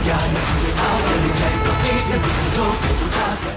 ज्ञान सागर जय प्रवेश लोक उजागर।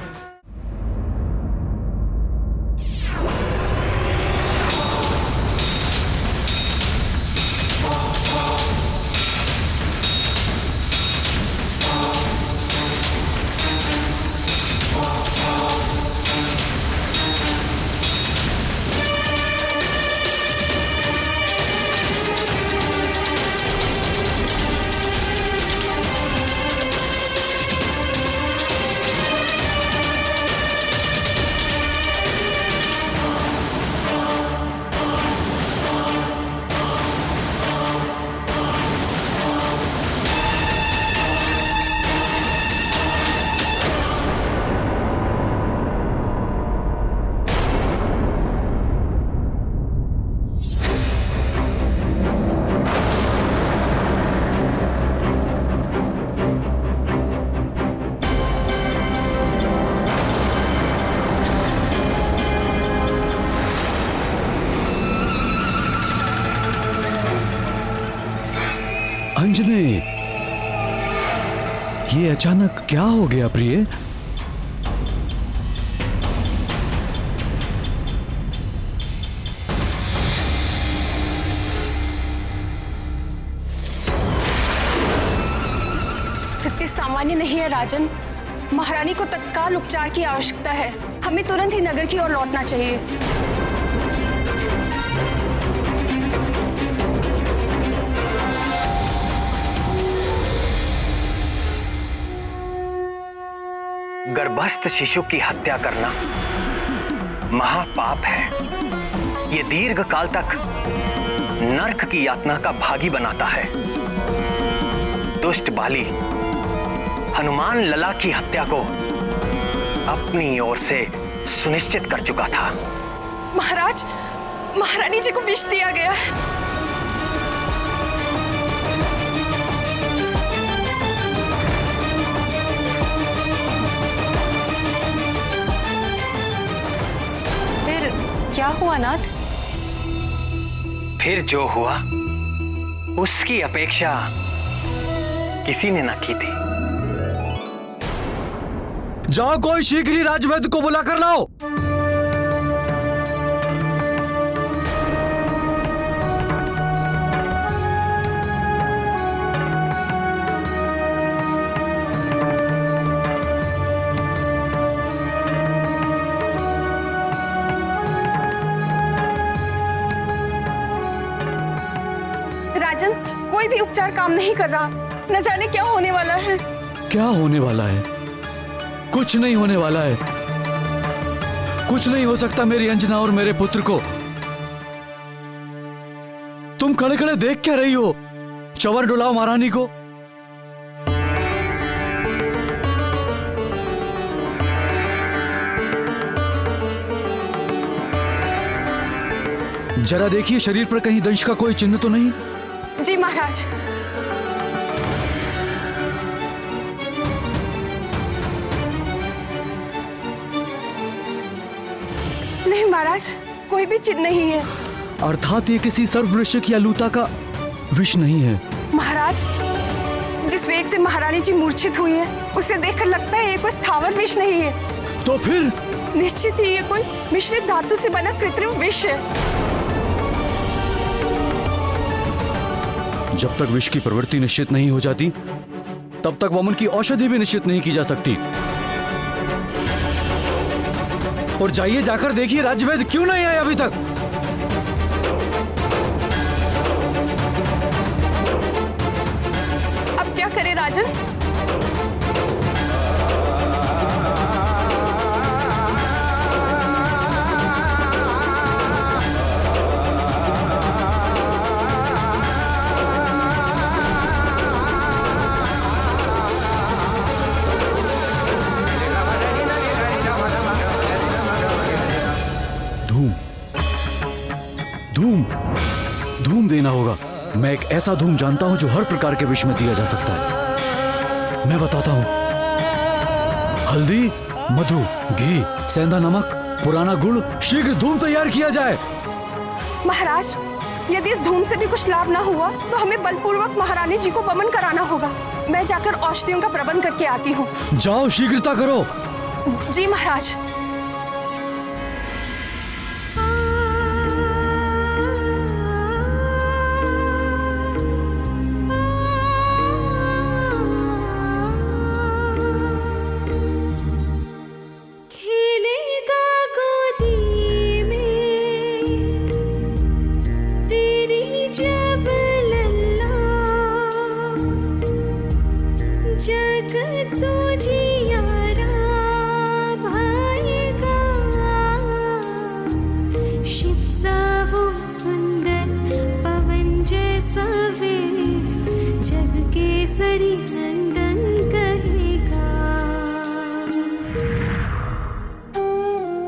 अंजने, ये अचानक क्या हो गया प्रिय? स्थिति सामान्य नहीं है राजन। महारानी को तत्काल उपचार की आवश्यकता है। हमें तुरंत ही नगर की ओर लौटना चाहिए। गर्भस्थ शिशु की हत्या करना महापाप है। यह दीर्घ काल तक नरक की यातना का भागी बनाता है। दुष्ट बाली हनुमान लला की हत्या को अपनी ओर से सुनिश्चित कर चुका था। महाराज, महारानी जी को विष दिया गया है। क्या हुआ नाथ? फिर जो हुआ उसकी अपेक्षा किसी ने न की थी। जाओ, कोई शीघ्र ही राजवैद्य को बुला कर लाओ। राजन, कोई भी उपचार काम नहीं कर रहा। न जाने क्या होने वाला है। क्या होने वाला है? कुछ नहीं होने वाला है। कुछ नहीं हो सकता मेरी अंजना और मेरे पुत्र को। तुम खड़े खड़े देख क्या रही हो? चवर डुलाओ महारानी को। जरा देखिए शरीर पर कहीं दंश का कोई चिन्ह तो नहीं? जी महाराज। नहीं महाराज, कोई भी चिन्ह नहीं है। अर्थात ये किसी सर्ववृश्चिक या लूता का विष नहीं है। महाराज, जिस वेग से महारानी जी मूर्छित हुई है, उसे देखकर लगता है ये कोई स्थावर विष नहीं है। तो फिर? निश्चित ही ये कोई मिश्रित धातु से बना कृत्रिम विष है। जब तक विष की प्रवृत्ति निश्चित नहीं हो जाती, तब तक वमन की औषधि भी निश्चित नहीं की जा सकती। और जाइए, जाकर देखिए राजवैद्य क्यों नहीं आए अभी तक। अब क्या करे राजन? धूम धूम देना होगा। मैं एक ऐसा धूम जानता हूं जो हर प्रकार के विष में दिया जा सकता है। मैं बताता हूं। हल्दी, मधु, घी, सेंधा नमक, पुराना गुड़, शीघ्र धूम तैयार किया जाए। महाराज, यदि इस धूम से भी कुछ लाभ ना हुआ तो हमें बलपूर्वक महारानी जी को वमन कराना होगा। मैं जाकर औषधियों का प्रबंध करके आती हूँ। जाओ, शीघ्रता करो। जी महाराज।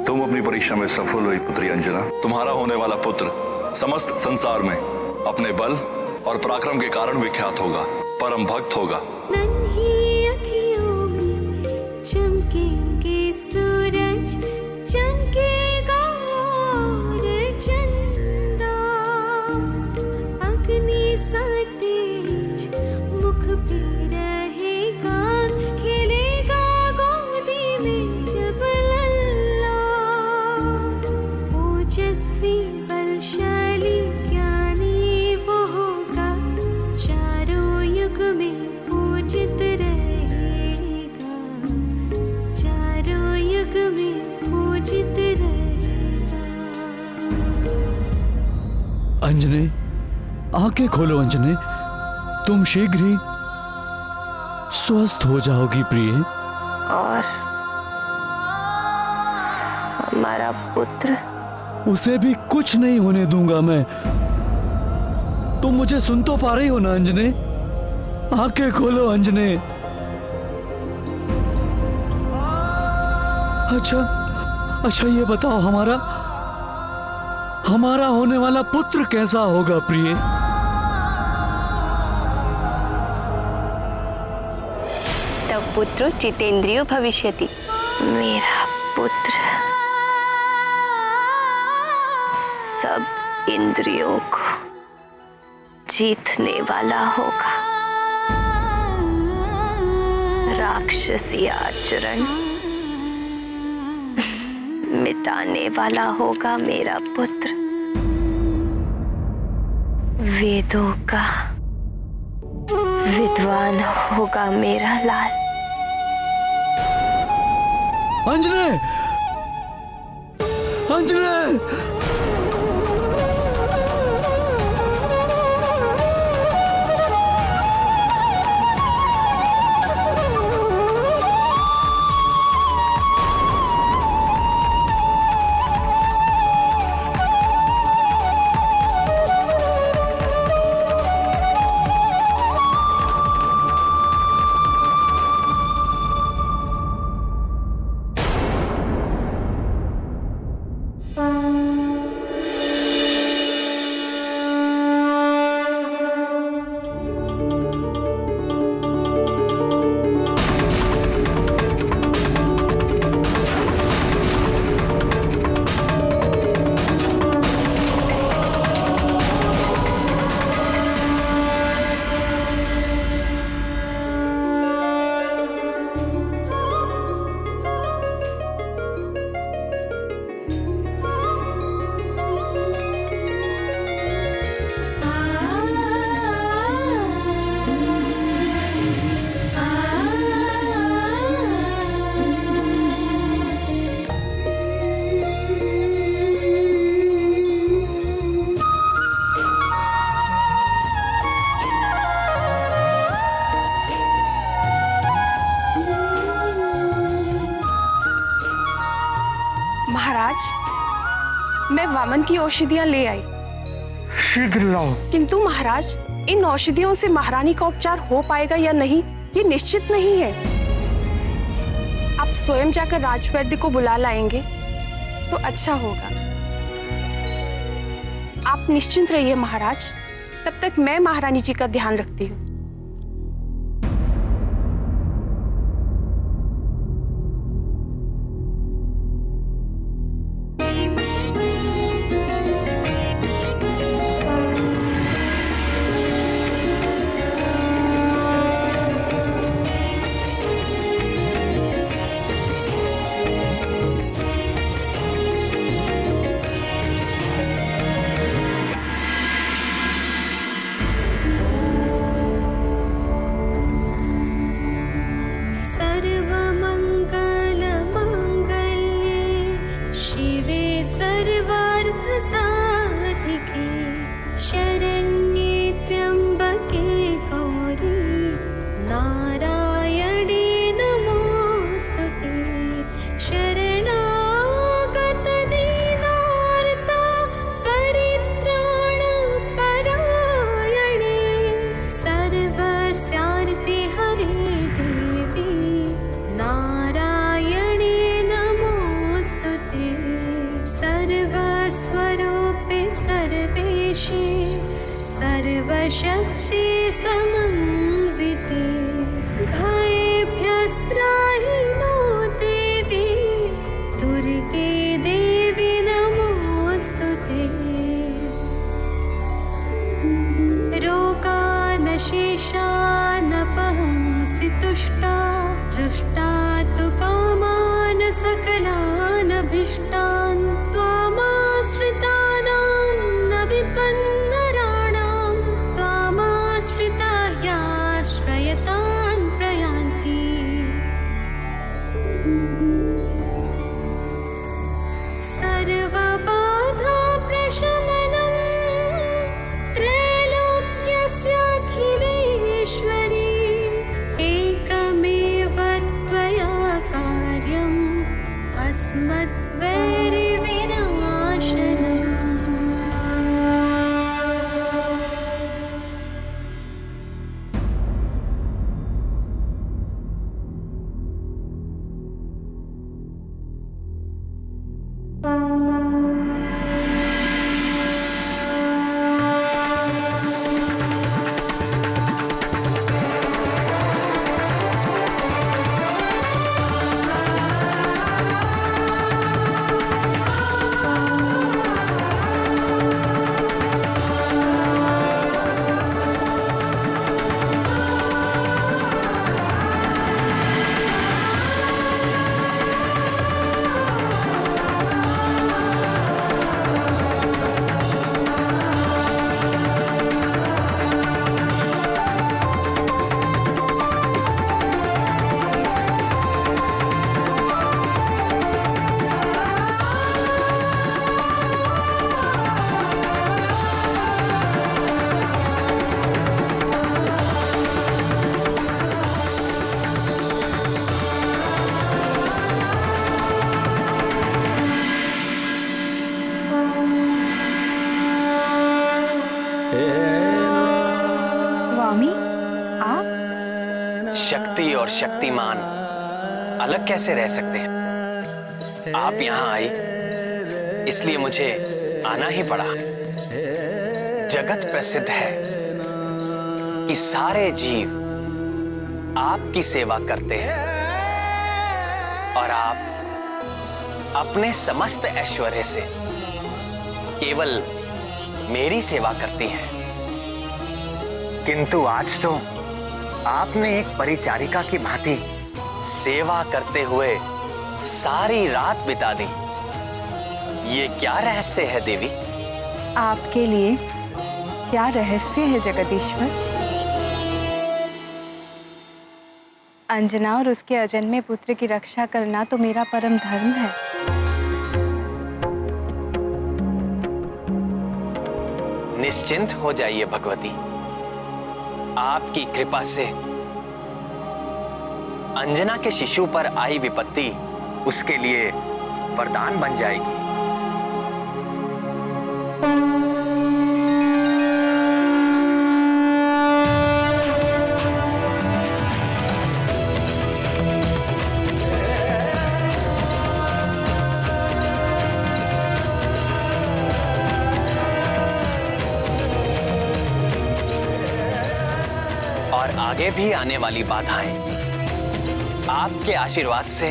तुम अपनी परीक्षा में सफल हुई पुत्री अंजना। तुम्हारा होने वाला पुत्र समस्त संसार में अपने बल और पराक्रम के कारण विख्यात होगा, परम भक्त होगा। नन्ही अखियों में चमकेंगे सूरज, चमकेगा और चंदा, अग्नि सा तेज मुख पे रहेगा, खेलेगा गोदी में जब लल्ला, ओजस्वी बलशाली ज्ञानी वो होगा, चारों युग में पूजित रहेगा, चारों युग में पूजित रहेगा। अंजने, आंखें खोलो अंजने, तुम शीघ्र ही स्वस्थ हो जाओगी प्रिय। और हमारा पुत्र? उसे भी कुछ नहीं होने दूंगा मैं। तुम मुझे सुन तो पा रही हो ना अंजने? आंखें खोलो अंजने। अच्छा ये बताओ, हमारा होने वाला पुत्र कैसा होगा प्रिय? तब पुत्र जितेंद्रियो भविष्यति। मेरा पुत्र सब इंद्रियों को जीतने वाला होगा, राक्षसी आचरण मिटाने वाला होगा मेरा पुत्र, वेदों का विद्वान होगा मेरा लाल। अंजने, अंजने! मैं वामन की औषधियां ले आई। शीघ्र लाओ। किंतु महाराज, इन औषधियों से महारानी का उपचार हो पाएगा या नहीं, ये निश्चित नहीं है। आप स्वयं जाकर राजवैद्य को बुला लाएंगे तो अच्छा होगा। आप निश्चिंत रहिए महाराज, तब तक मैं महारानी जी का ध्यान रखती हूँ। मद्वैरिविनाशनम्। स्वामी, आप? शक्ति और शक्तिमान अलग कैसे रह सकते हैं? आप यहाँ आई इसलिए मुझे आना ही पड़ा। जगत प्रसिद्ध है कि सारे जीव आपकी सेवा करते हैं और आप अपने समस्त ऐश्वर्य से केवल मेरी सेवा करती हैं। किंतु आज तो आपने एक परिचारिका की भांति सेवा करते हुए सारी रात बिता दी। ये क्या रहस्य है देवी? आपके लिए क्या रहस्य है जगदीश्वर? अंजना और उसके अजन्मे पुत्र की रक्षा करना तो मेरा परम धर्म है। निश्चिंत हो जाइए भगवती, आपकी कृपा से अंजना के शिशु पर आई विपत्ति उसके लिए वरदान बन जाएगी। और आगे भी आने वाली बाधाएं आपके आशीर्वाद से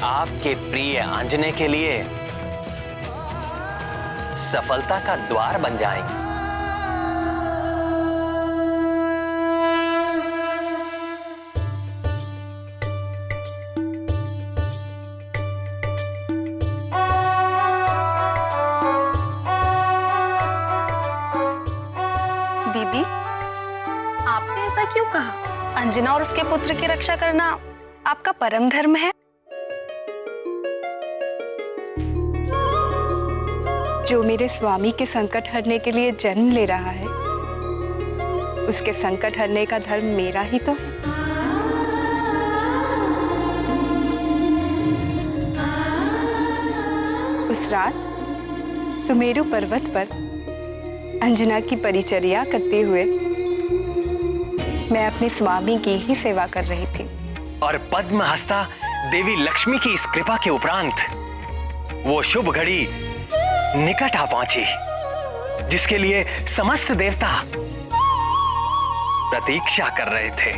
आपके प्रिय आंजने के लिए सफलता का द्वार बन जाएंगी। दीदी, आपने ऐसा क्यों कहा? अंजना और उसके पुत्र की रक्षा करना आपका परम धर्म है। जो मेरे स्वामी के संकट हरने के लिए जन्म ले रहा है, उसके संकट हरने का धर्म मेरा ही तो है। उस रात सुमेरु पर्वत पर अंजना की परिचर्या करते हुए मैं अपने स्वामी की ही सेवा कर रही थी। और पद्म हस्ता देवी लक्ष्मी की इस कृपा के उपरांत वो शुभ घड़ी निकट आ पहुंची जिसके लिए समस्त देवता प्रतीक्षा कर रहे थे।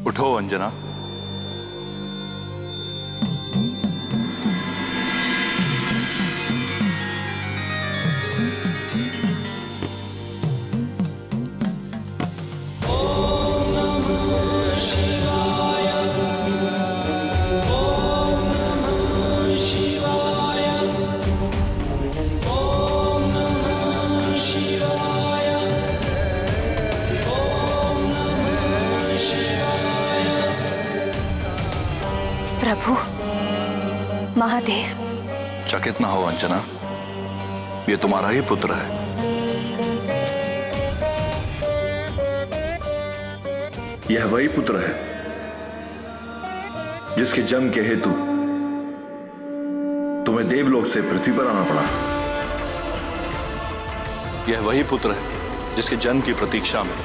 उठो अंजना। महादेव। चकित ना हो अंजना, ये तुम्हारा ही पुत्र है। यह वही पुत्र है जिसके जन्म के हेतु तुम्हें देवलोक से पृथ्वी पर आना पड़ा। यह वही पुत्र है जिसके जन्म की प्रतीक्षा में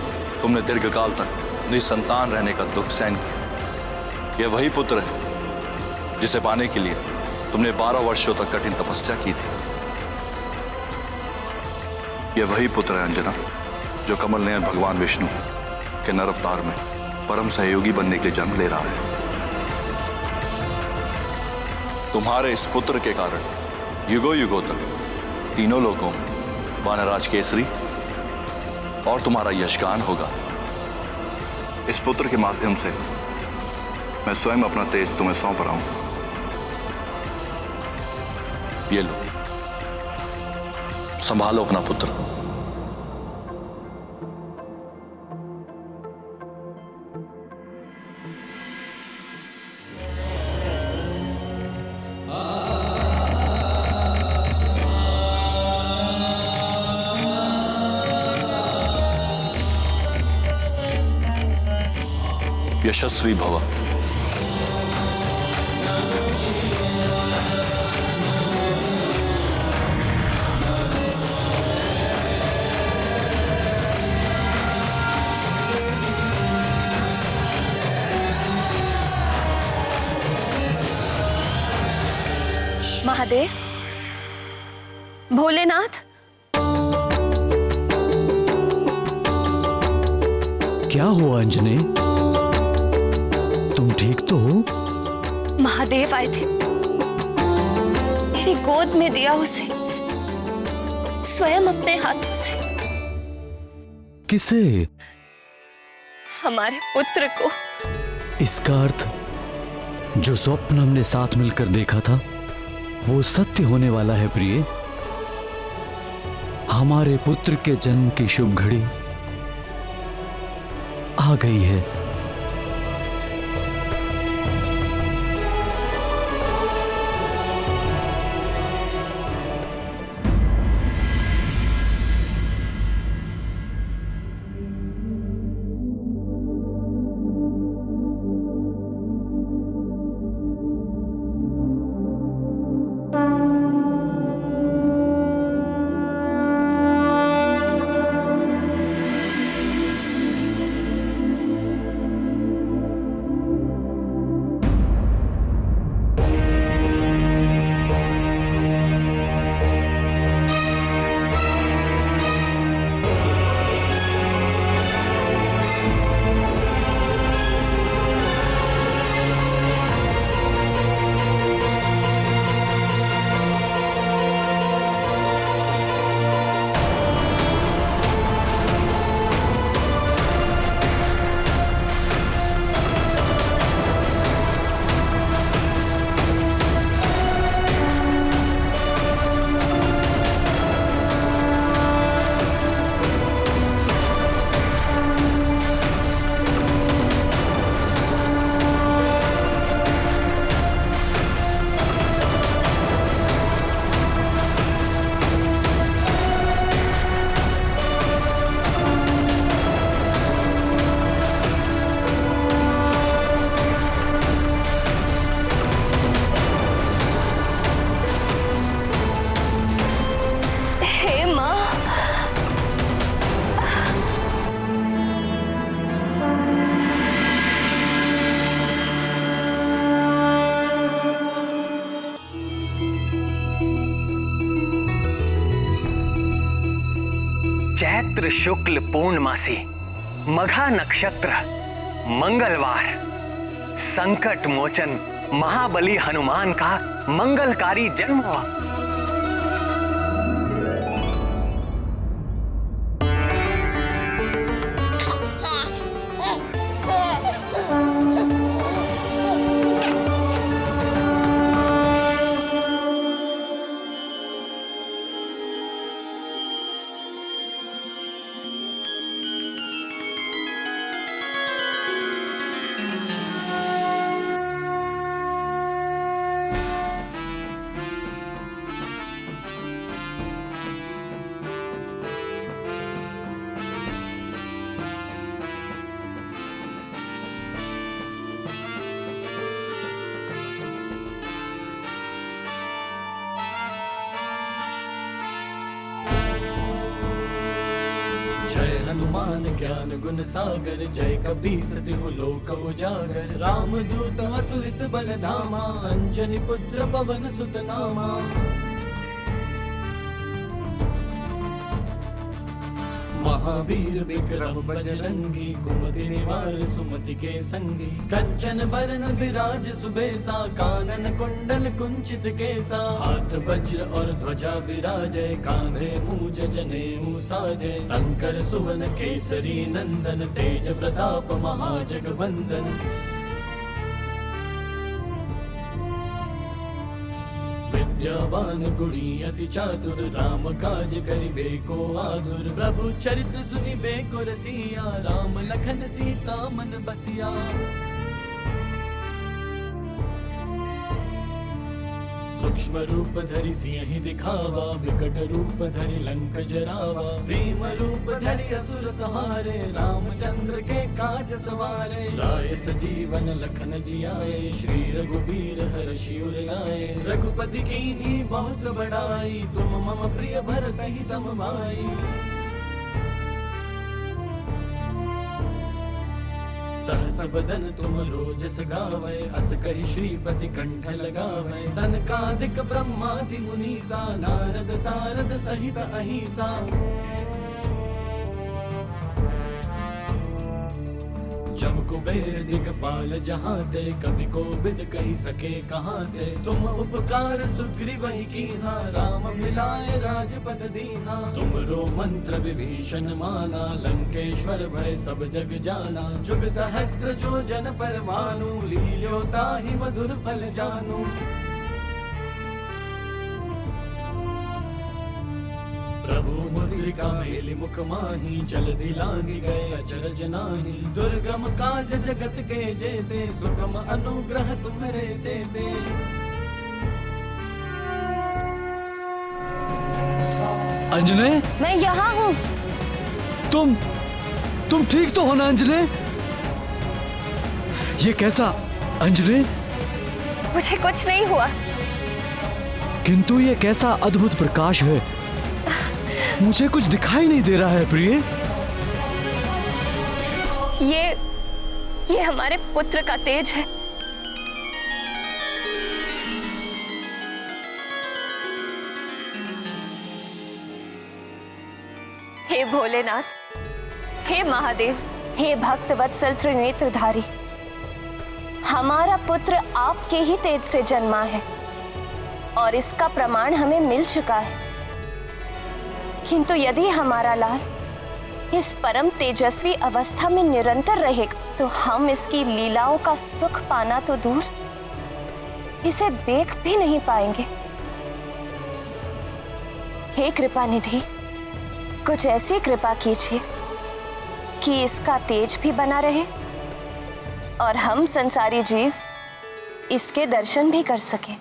तुमने दीर्घकाल तक निसंतान रहने का दुख सहन किया। यह वही पुत्र है जिसे पाने के लिए तुमने 12 वर्षों तक कठिन तपस्या की थी। यह वही पुत्र है अंजना जो कमल नयन भगवान विष्णु के नर अवतार में परम सहयोगी बनने के लिए जन्म ले रहा है। तुम्हारे इस पुत्र के कारण युगों युगों तक तीनों लोगों वानराज केसरी और तुम्हारा यशगान होगा। इस पुत्र के माध्यम से मैं स्वयं अपना तेज तुम्हें सौंप रहा हूं। ये लो, संभालो अपना पुत्र। यशस्वी भव। महादेव, भोलेनाथ, क्या हुआ अंजने? तुम ठीक तो हो? महादेव आए थे, मेरी गोद में दिया उसे स्वयं अपने हाथों से। किसे? हमारे पुत्र को। इसका अर्थ जो स्वप्न हमने साथ मिलकर देखा था वो सत्य होने वाला है प्रिय। हमारे पुत्र के जन्म की शुभ घड़ी आ गई है। चैत्र शुक्ल पूर्णमासी मघा नक्षत्र मंगलवार संकट मोचन महाबली हनुमान का मंगलकारी जन्म हुआ। हनुमान ज्ञान गुण सागर, जय कपीस तिहु लोक उजागर। राम दूत अतुलित बल धामा, अंजनी पुत्र पवन सुत नामा। महावीर विक्रम बजरंगी, कुमति निवार सुमति के संगी। कंचन बरन विराज सुबेसा, कानन कुंडल कुंचित केसा। हाथ वज्र और ध्वजा विराजय, कांधे मूज जनेऊ साजय। शंकर सुवन केसरी नंदन, तेज प्रताप महाजगवंदन। विद्यावान गुणी अति चातुर, राम काज करिबे को आतुर। प्रभु चरित्र सुनिबे को रसिया, राम लखन सीता मन बसिया। सूक्ष्म रूप धरि सिंहि दिखावा, विकट रूप धरि लंक जरावा। भीम रूप धरि असुर संहारे, रामचंद्र के काज सवारे। राय सजीवन लखन जियाए, श्री रघुबीर हर्षि उर लाए। रघुपति कीन्ही बहुत बड़ाई, तुम मम प्रिय भरत ही सम भाई। सहस बदन तुम रोजस गावै, अस कहि श्रीपति कंठ लगावै। सनकादिक ब्रह्मादि मुनीसा, नारद सारद सहित अहिसा। जम कुबेर दिगपाल जहाते, कवि कोविद कहि सके कहाते। तुम उपकार सुग्रीव ही कीन्हा, राम मिलाए राजपद दीन्हा। तुमरो मंत्र विभीषण माना, लंकेश्वर भय सब जग जाना। जुग सहस्त्र जो जन पर भानु, लील्यो ताहि मधुर फल जानू। प्रभु मुद्रिका मेलि मुख माहि, जलधि लांघि गए अचरज नाहि। दुर्गम काज जगत के जेते, सुगम अनुग्रह तुम्हरे तेते। अंजने, मैं यहाँ हूँ। तुम ठीक तो हो ना अंजने? ये कैसा अंजने? मुझे कुछ नहीं हुआ। किंतु ये कैसा अद्भुत प्रकाश है, मुझे कुछ दिखाई नहीं दे रहा है प्रिय। ये हमारे पुत्र का तेज है। हे भोलेनाथ, हे महादेव, हे भक्त वत्सल त्रिनेत्रधारी, हमारा पुत्र आपके ही तेज से जन्मा है और इसका प्रमाण हमें मिल चुका है। किंतु यदि हमारा लाल इस परम तेजस्वी अवस्था में निरंतर रहेगा, तो हम इसकी लीलाओं का सुख पाना तो दूर, इसे देख भी नहीं पाएंगे। हे कृपा निधि, कुछ ऐसी कृपा कीजिए कि इसका तेज भी बना रहे और हम संसारी जीव इसके दर्शन भी कर सकें।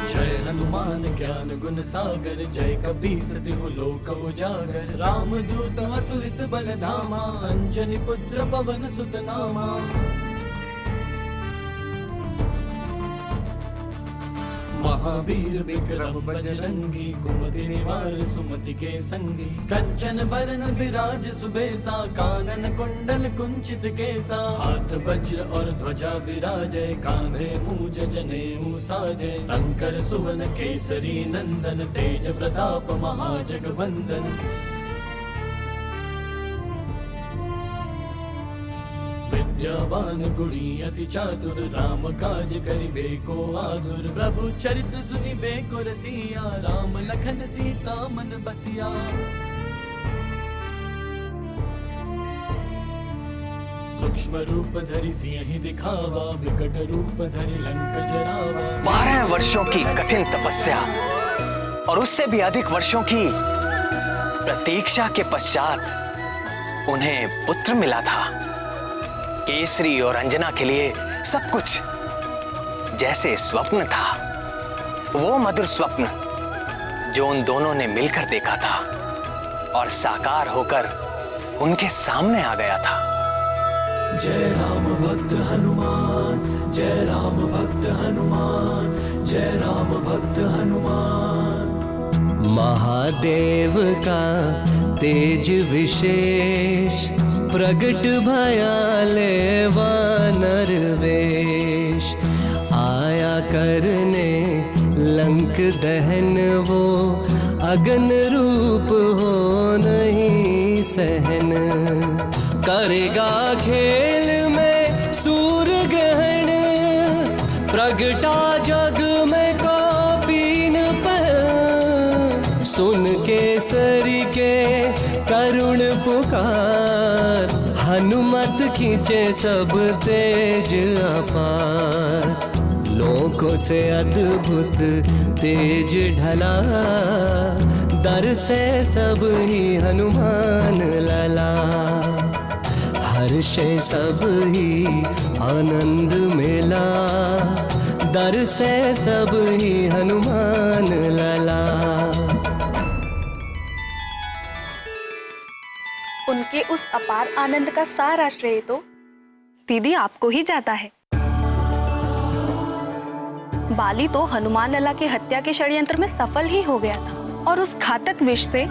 जय हनुमान ज्ञान गुण सागर, जय कपीस तिहु लोक उजागर। राम दूत अतुलित बल धामा, अंजनी पुत्र पवन सुत नामा। महावीर विक्रम बजरंगी कुमति निवार सुमति के संगी कंचन बरन विराज सुबेसा कानन कुंडल कुंचित केसा हाथ वज्र और ध्वजा विराजय कांधे मूज जनेऊ साजय शंकर सुवन केसरी नंदन तेज प्रताप महाजगवंदन विद्यावान गुणी अति चातुर राम काज करिबे को आतुर प्रभु चरित्र सुनिबे को रसिया राम लखन सीता मन बसिया सूक्ष्म रूप धरि सिंह दिखावा विकट रूप धरि लंक जरावा 12 वर्षों की कठिन तपस्या और उससे भी अधिक वर्षों की प्रतीक्षा के पश्चात उन्हें पुत्र मिला था। केसरी और अंजना के लिए सब कुछ जैसे स्वप्न था, वो मधुर स्वप्न जो उन दोनों ने मिलकर देखा था और साकार होकर उनके सामने आ गया था। जय राम भक्त हनुमान, जय राम भक्त हनुमान, जय राम भक्त हनुमान। महादेव का तेज विशेष प्रगट भयाले वानर वेश आया करने लंक दहन वो अगन रूप हो नहीं सहन करेगा खेल में सूर्य ग्रहण प्रगटा जग में कौपीन पर सुन केसरी के करुण पुकार हनुमत खींचे सब तेज अपार लोकों से अद्भुत तेज ढला दर से सब ही हनुमान लला हर्षे सब ही आनंद मिला दर से सब ही हनुमान लला। उनके उस अपार आनंद का सारा श्रेय तो दीदी आपको ही जाता है। बाली तो हनुमान लला की हत्या के षड्यंत्र में सफल ही हो गया था और उस घातक विष से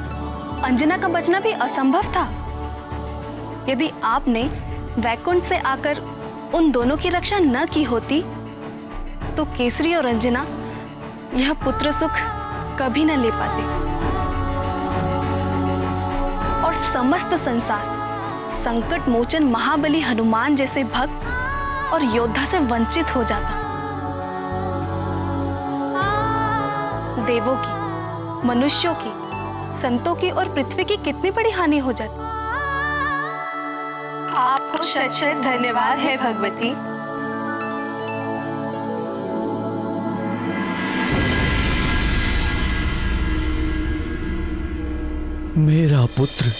अंजना का बचना भी असंभव था। यदि आपने वैकुंठ से आकर उन दोनों की रक्षा न की होती तो केसरी और अंजना यह पुत्र सुख कभी न ले पाते और समस्त संसार संकट मोचन महाबली हनुमान जैसे भक्त और योद्धा से वंचित हो जाता। देवों की, मनुष्यों की, संतों की और पृथ्वी की कितनी बड़ी हानि हो जाती। आपको शत-शत धन्यवाद है भगवती। मेरा पुत्र,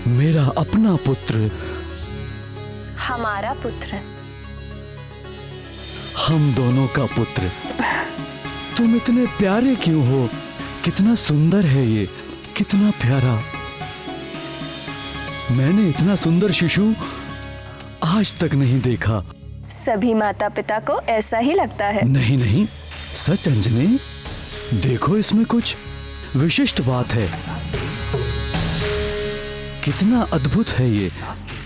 मेरा अपना पुत्र, हमारा पुत्र, हम दोनों का पुत्र। तुम इतने प्यारे क्यों हो? कितना सुंदर है ये, कितना प्यारा। मैंने इतना सुंदर शिशु आज तक नहीं देखा। सभी माता पिता को ऐसा ही लगता है। नहीं नहीं, सच अंजने, देखो इसमें कुछ विशिष्ट बात है। कितना अद्भुत है ये,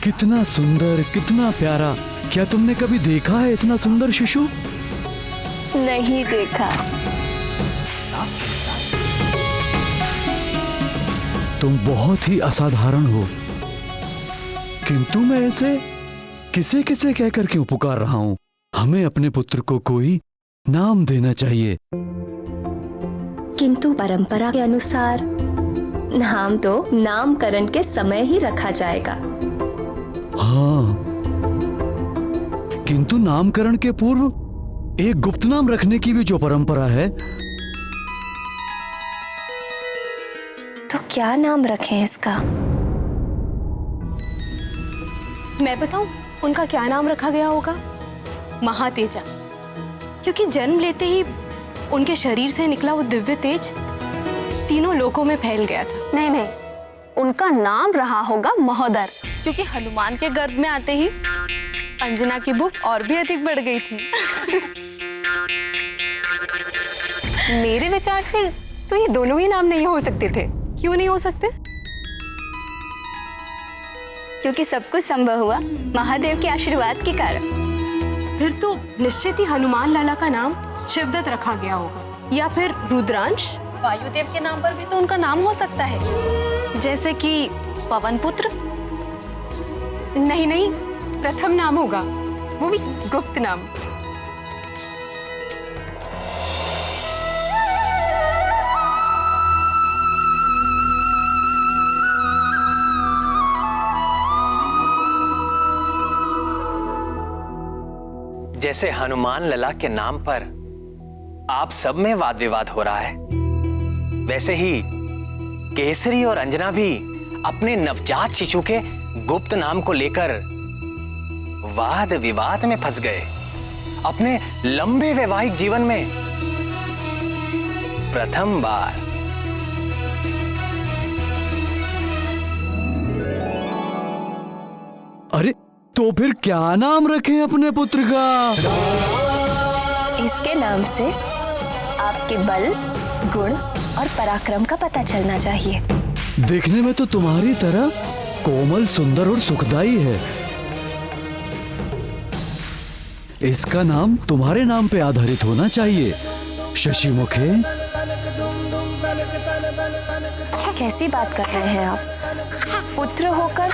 कितना सुंदर, कितना प्यारा। क्या तुमने कभी देखा है इतना सुंदर शिशु? नहीं देखा। तुम बहुत ही असाधारण हो, किंतु मैं ऐसे किसे किसे कहकर क्यों पुकार रहा हूं? हमें अपने पुत्र को कोई नाम देना चाहिए। किंतु परंपरा के अनुसार नाम तो नामकरण के समय ही रखा जाएगा। हाँ, किंतु नामकरण के पूर्व एक गुप्त नाम रखने की भी जो परंपरा है। तो क्या नाम रखें इसका? मैं बताऊं उनका क्या नाम रखा गया होगा? महातेजा, क्योंकि जन्म लेते ही उनके शरीर से निकला वो दिव्य तेज तीनों लोकों में फैल गया था। नहीं नहीं, उनका नाम रहा होगा महोदर, क्योंकि हनुमान के गर्भ में आते ही अंजना की भूख और भी अधिक बढ़ गई थी। मेरे विचार से तो ये दोनों ही नाम नहीं हो सकते थे। क्यों नहीं हो सकते? क्योंकि सब कुछ संभव हुआ महादेव के आशीर्वाद के कारण। फिर तो निश्चित ही हनुमान लाला का नाम शिवदत्त रखा गया होगा, या फिर रुद्रांश। वायुदेव के नाम पर भी तो उनका नाम हो सकता है, जैसे कि पवन पुत्र। नहीं नहीं, प्रथम नाम होगा, वो भी गुप्त नाम। जैसे हनुमान लला के नाम पर आप सब में वाद विवाद हो रहा है, वैसे ही केसरी और अंजना भी अपने नवजात शिशु के गुप्त नाम को लेकर वाद विवाद में फंस गए। अपने लंबे वैवाहिक जीवन में प्रथम बार। अरे तो फिर क्या नाम रखें अपने पुत्र का? इसके नाम से आपके बल, गुण और पराक्रम का पता चलना चाहिए। देखने में तो तुम्हारी तरह कोमल, सुंदर और सुखदाई है। इसका नाम तुम्हारे नाम पे आधारित होना चाहिए, शशिमुखे। कैसी बात कर रहे हैं आप? पुत्र होकर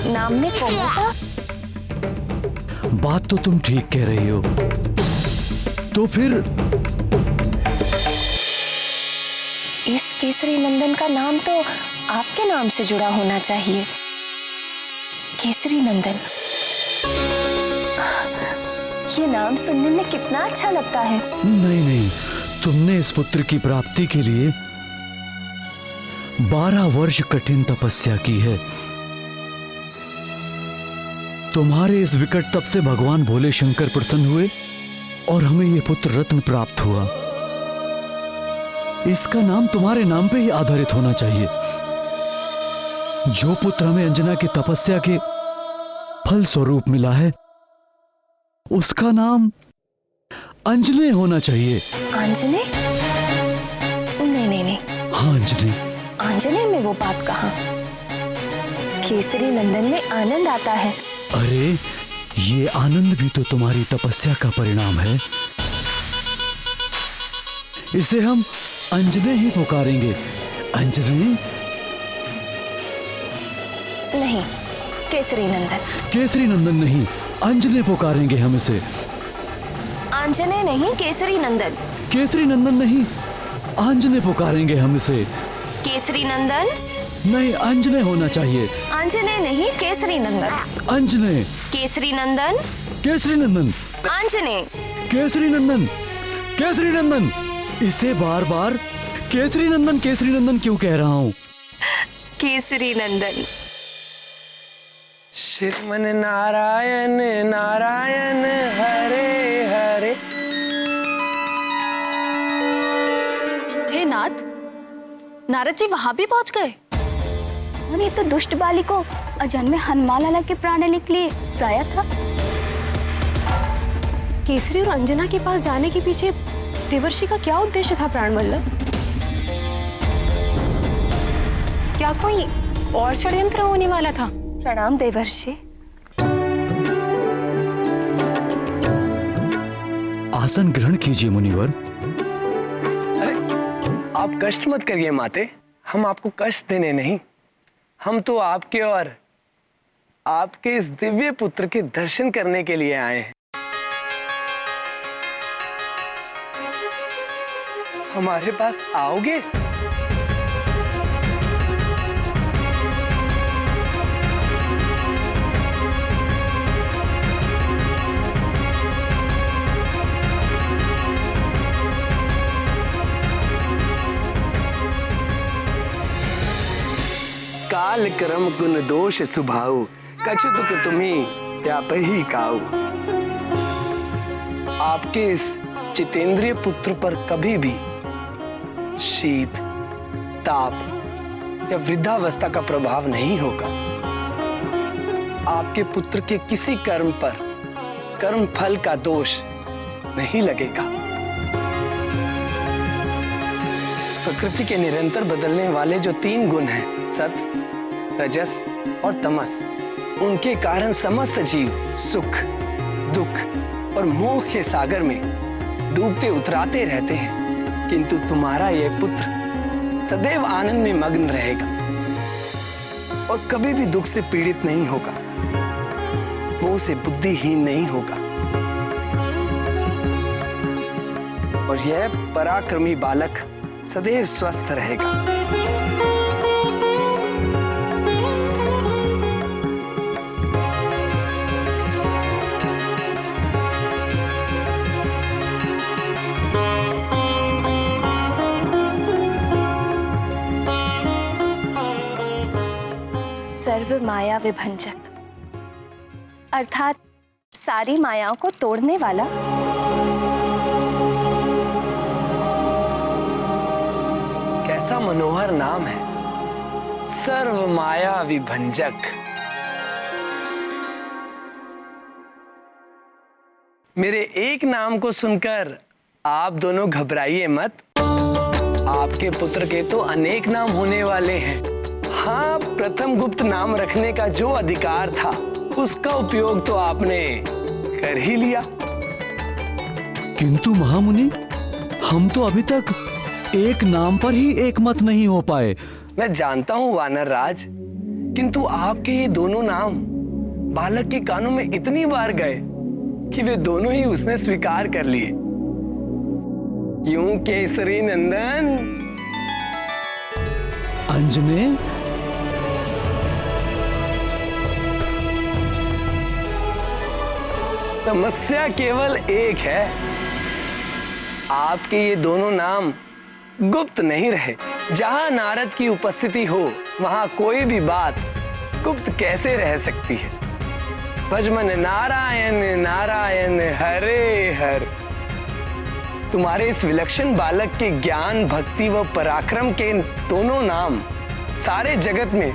नाम में कोमलता? बात तो तुम ठीक कह रही हो। तो फिर इस केसरी नंदन का नाम तो आपके नाम से जुड़ा होना चाहिए, केसरी नंदन। ये नाम सुनने में कितना अच्छा लगता है। नहीं नहीं, तुमने इस पुत्र की प्राप्ति के लिए 12 वर्ष कठिन तपस्या की है। तुम्हारे इस विकट तप से भगवान भोले शंकर प्रसन्न हुए और हमें यह पुत्र रत्न प्राप्त हुआ। इसका नाम तुम्हारे नाम पे ही आधारित होना चाहिए। जो पुत्र हमें अंजना की तपस्या के फल स्वरूप मिला है, उसका नाम अंजने होना चाहिए। अंजने? नहीं नहीं नहीं। हाँ अंजने। अंजने में वो बात कहाँ? केसरी नंदन में आनंद आता है। अरे ये आनंद भी तो तुम्हारी तपस्या का परिणाम है। इसे हम अंजने ही पुकारेंगे। अंजने नहीं, केसरी नंदन। केसरी नंदन नहीं, अंजने पुकारेंगे हम इसे। अंजने नहीं, केसरी नंदन। केसरी नंदन नहीं, अंजने पुकारेंगे हम इसे। केसरी नंदन नहीं, अंजने होना चाहिए। अंजने नहीं, केसरी नंदन। अंजने। केसरी नंदन। केसरी नंदन। अंजने। केसरी नंदन। केसरी नंदन। इसे बार बार केसरी नंदन क्यों कह रहा हूँ? केसरी नंदन। श्रीमन नारायण नारायण हरे हरे। हे नाथ, नारद जी वहां भी पहुंच गए। और ये तो दुष्ट बाली को अजन्मे हनुमान लाला के प्राण लेने के लिए जाया था। केसरी और अंजना के पास जाने के पीछे देवर्षि का क्या उद्देश्य था प्राणवल्लभ? क्या कोई और षड्यंत्र होने वाला था? प्रणाम देवर्षि। आसन ग्रहण कीजिए मुनिवर। अरे आप कष्ट मत करिए माते, हम आपको कष्ट देने नहीं, हम तो आपके और आपके इस दिव्य पुत्र के दर्शन करने के लिए आए हैं। हमारे पास आओगे? काल कर्म गुण दोष सुभाऊ, कछु दुख तुम्हें व्याप ही काऊ। आपके इस चितेंद्रिय पुत्र पर कभी भी शीत, ताप या वृद्धावस्था का प्रभाव नहीं होगा। आपके पुत्र के किसी कर्म पर कर्म फल का दोष नहीं लगेगा। प्रकृति के निरंतर बदलने वाले जो 3 गुण हैं, सत्व, रजस और तमस, उनके कारण समस्त जीव सुख, दुख और मोह के सागर में डूबते उतराते रहते हैं। किंतु तुम्हारा यह पुत्र सदैव आनंद में मग्न रहेगा और कभी भी दुख से पीड़ित नहीं होगा, मोह से बुद्धिहीन नहीं होगा। और यह पराक्रमी बालक सदैव स्वस्थ रहेगा। सर्व माया विभंजक अर्थात सारी मायाओं को तोड़ने वाला। कैसा मनोहर नाम है, सर्व माया विभंजक। मेरे एक नाम को सुनकर आप दोनों घबराइए मत। आपके पुत्र के तो अनेक नाम होने वाले हैं। हाँ, प्रथम गुप्त नाम रखने का जो अधिकार था उसका उपयोग तो आपने कर ही लिया। किंतु महामुनि, हम तो अभी तक एक नाम पर ही एक मत नहीं हो पाए। मैं जानता हूं वानर राज, किंतु आपके ये दोनों नाम बालक के कानों में इतनी बार गए कि वे दोनों ही उसने स्वीकार कर लिए। क्यों केसरी नंदन? अंजने, समस्या केवल एक है, आपके ये दोनों नाम गुप्त नहीं रहे। जहां नारद की उपस्थिति हो वहां कोई भी बात गुप्त कैसे रह सकती है। भजमन नारायण नारायण हरे हर। तुम्हारे इस विलक्षण बालक के ज्ञान, भक्ति व पराक्रम के दोनों नाम सारे जगत में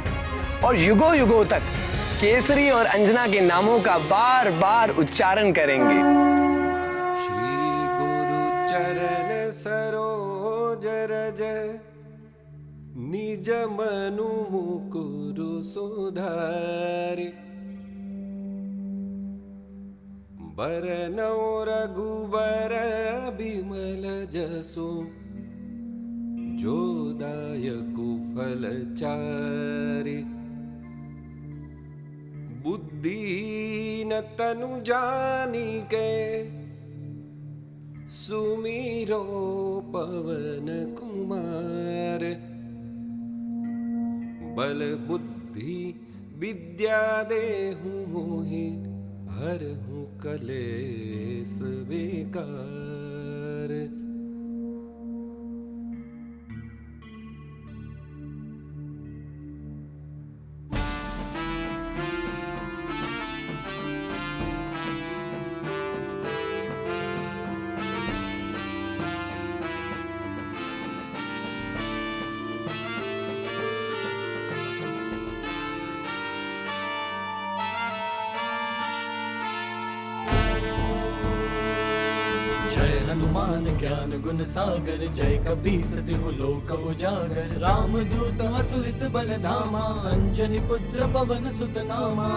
और युगों युगों तक केसरी और अंजना के नामों का बार बार उच्चारण करेंगे। श्री गुरु चरण सरोज रज निज मनु मुकुरु सुधारि बरनौ रघुबर बिमल जसु जो दायकु फल चारि बुद्धि न तनु जानिके सुमिरो पवन कुमार बल बुद्धि विद्या देहु मोहि हरहु कलेस बेकार। जय हनुमान ज्ञान गुण सागर जय कपीस तिहु लोक उजागर राम दूत अतुलित बल धामा अंजनी पुत्र पवन सुत नामा।